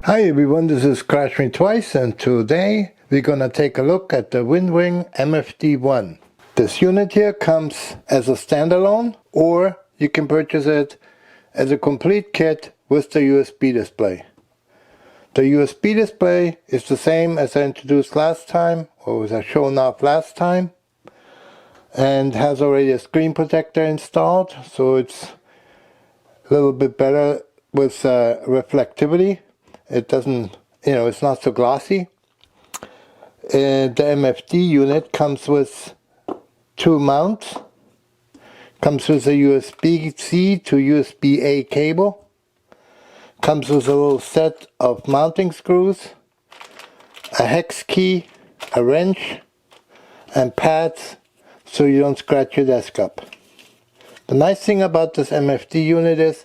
Hi everyone, this is Crash Me Twice, and today we're gonna take a look at the WINWING MFD1. This unit here comes as a standalone, or you can purchase it as a complete kit with the USB display. The USB display is the same as I introduced last time, or was I shown off last time, and has already a screen protector installed, so it's a little bit better with reflectivity. It doesn't, it's not so glossy. The MFD unit comes with two mounts. Comes with a USB-C to USB-A cable. Comes with a little set of mounting screws, a hex key, a wrench, and pads so you don't scratch your desk up. The nice thing about this MFD unit is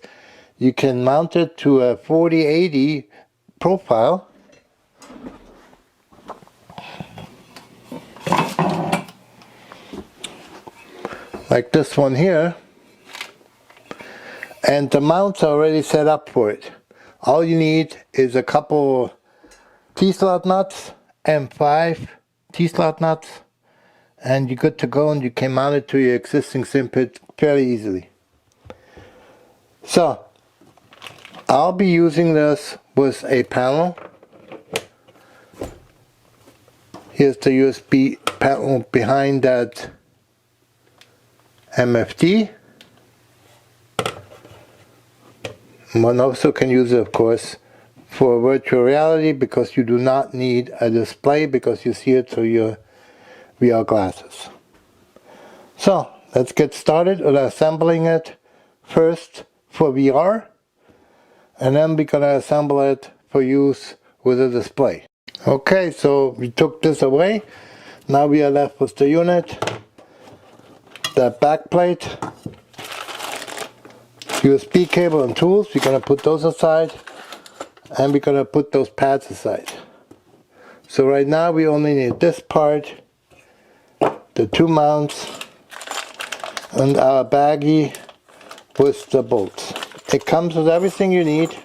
you can mount it to a 4080 profile, like this one here, and the mounts are already set up for it. All you need is a couple T-slot nuts, M5 T-slot nuts, and you're good to go, and you can mount it to your existing sim pit fairly easily. So I'll be using this with a panel. Here's the USB panel behind that MFD. One also can use it, of course, for virtual reality, because you do not need a display because you see it through your VR glasses. So let's get started with assembling it first for VR, and then we're going to assemble it for use with a display. Okay, so we took this away. Now we are left with the unit, the back plate, USB cable and tools. We're going to put those aside, and we're going to put those pads aside. So right now we only need this part, the two mounts, and our baggie with the bolts. It comes with everything you need,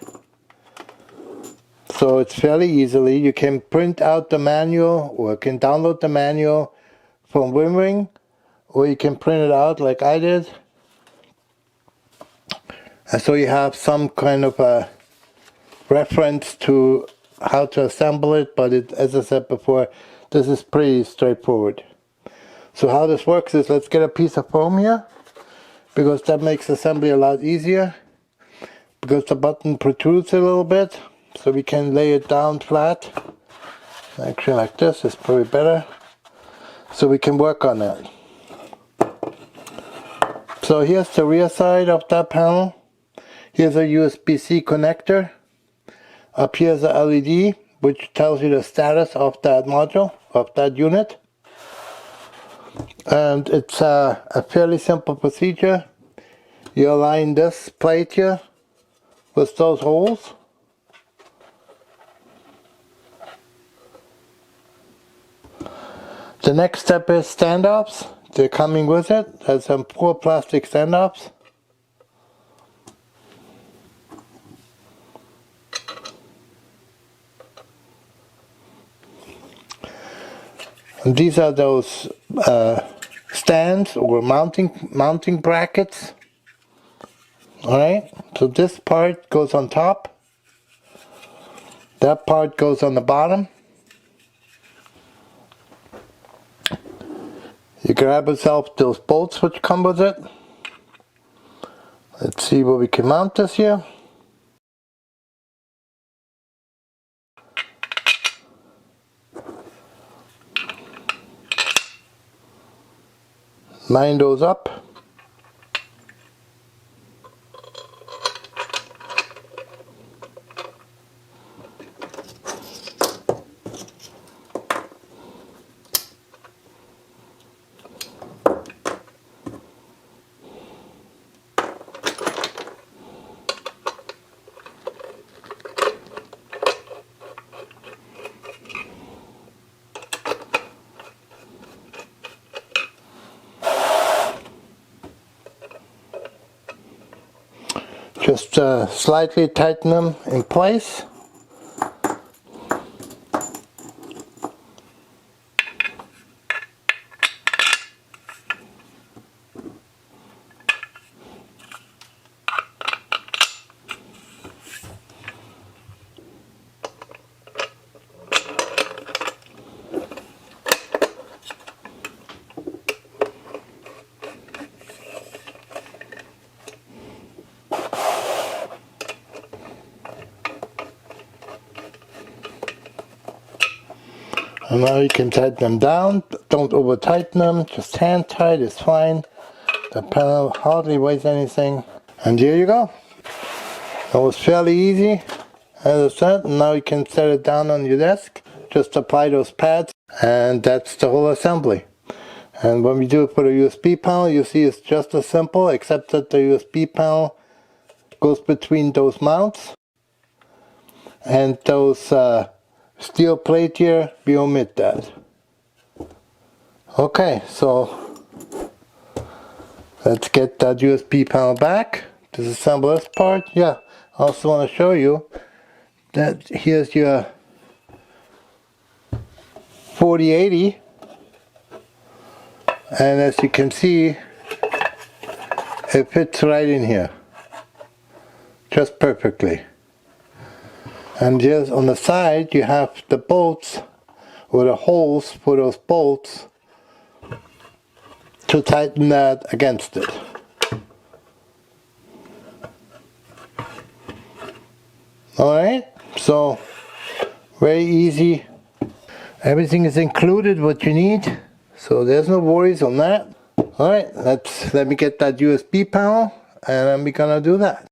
so it's fairly easily. You can print out the manual, or you can download the manual from WinWing, or you can print it out like I did. And so you have some kind of a reference to how to assemble it, but as I said before, this is pretty straightforward. So how this works is, let's get a piece of foam here, because that makes assembly a lot easier, because the button protrudes a little bit, so we can lay it down flat. Actually like this is probably better, so we can work on that. So here's the rear side of that panel. Here's a USB-C connector. Up here's a LED which tells you the status of that module, of that unit. And it's a fairly simple procedure. You align this plate here with those holes. The next step is stand-offs. They're coming with it. There's some 4 plastic stand-offs. And these are those stands or mounting brackets. Alright, so this part goes on top. That part goes on the bottom. You grab yourself those bolts which come with it. Let's see where we can mount this here. Line those up. Just slightly tighten them in place. And now you can tighten them down. Don't over tighten them, just hand tight is fine. The panel hardly weighs anything. And there you go. That was fairly easy, as I said. Now you can set it down on your desk. Just apply those pads, and that's the whole assembly. And when we do it for the USB panel, you see it's just as simple, except that the USB panel goes between those mounts. And those steel plate here, we omit that. Okay, so let's get that USB panel back. Disassemble this part. Yeah, I also want to show you that here's your 4080, and as you can see, it fits right in here, just perfectly. And just on the side you have the bolts, or the holes for those bolts, to tighten that against it. Alright, so very easy. Everything is included what you need, so there's no worries on that. Alright, let me get that USB panel, and then we're gonna do that.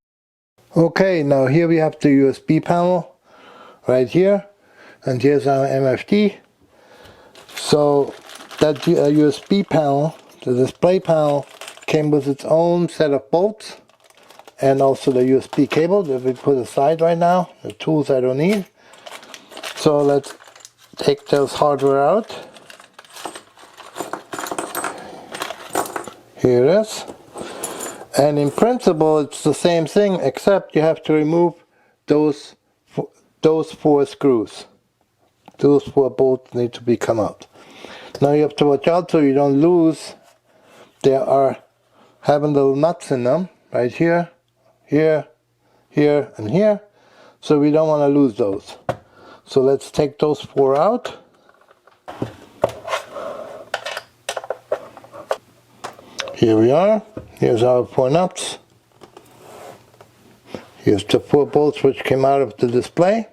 Okay, now here we have the USB panel right here, and here's our MFD. So that USB panel, the display panel, came with its own set of bolts, and also the USB cable that we put aside right now. The tools I don't need. So let's take those hardware out. Here it is. And in principle it's the same thing, except you have to remove those 4 screws. Those 4 bolts need to come out. Now you have to watch out so you don't lose. There are having little nuts in them, right here, here, here, and here. So we don't want to lose those. So let's take those 4 out. Here we are. Here's our 4 nuts. Here's the 4 bolts which came out of the display.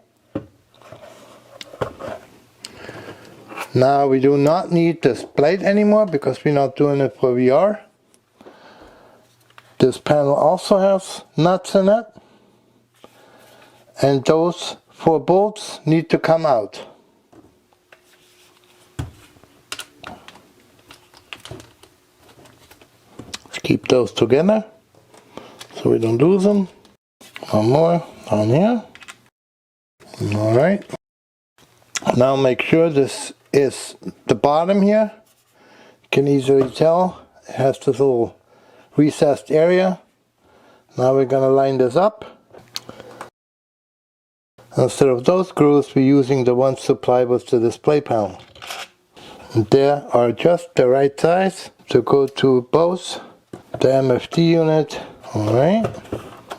Now we do not need this plate anymore because we're not doing it for VR. This panel also has nuts in it. And those 4 bolts need to come out. Let's keep those together so we don't lose them. One more down here. Alright. Now make sure this is the bottom here. You can easily tell it has this little recessed area. Now we're going to line this up. Instead of those screws, we're using the ones supplied with the display panel. And they are just the right size to go to both the MFD unit. Alright,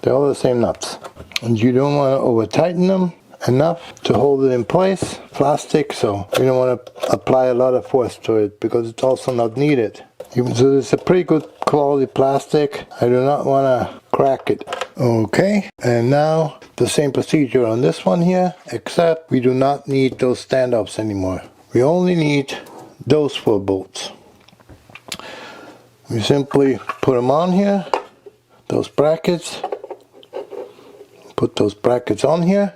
they're all the same nuts. And you don't want to over tighten them enough to hold it in place. Plastic, so you don't want to apply a lot of force to it because it's also not needed. So it's a pretty good quality plastic. I do not want to crack it. Okay, and now the same procedure on this one here, except we do not need those standoffs anymore. We only need those 4 bolts. We simply put them on here, those brackets, put those brackets on here,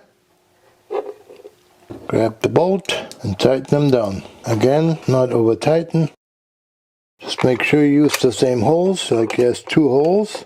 grab the bolt and tighten them down. Again, not over tighten. Just make sure you use the same holes, like there's 2 holes.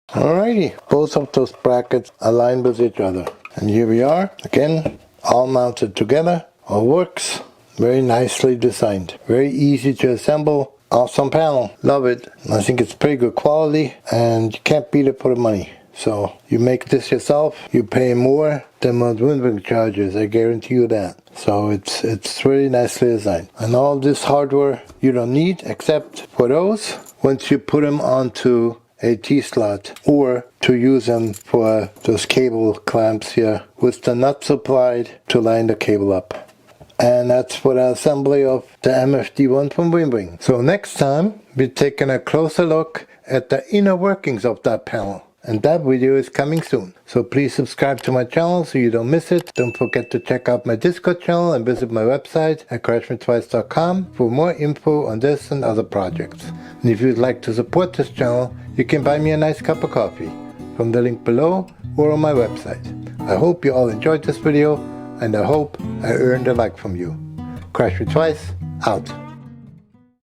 Alrighty, both of those brackets align with each other. And here we are, again, all mounted together, all works. Very nicely designed. Very easy to assemble. Awesome panel. Love it. I think it's pretty good quality and you can't beat it for the money. So you make this yourself, you pay more than what WINWING charges, I guarantee you that. So it's really nicely designed. And all this hardware you don't need except for those once you put them onto a T-slot, or to use them for those cable clamps here with the nut supplied to line the cable up. And that's for the assembly of the MFD1 from WINWING. So next time we're taking a closer look at the inner workings of that panel. and that video is coming soon. So please subscribe to my channel so you don't miss it. Don't forget to check out my Discord channel and visit my website at crashmetwice.com for more info on this and other projects. And if you'd like to support this channel, you can buy me a nice cup of coffee from the link below or on my website. I hope you all enjoyed this video, and I hope I earned a like from you. Crash Me Twice, out.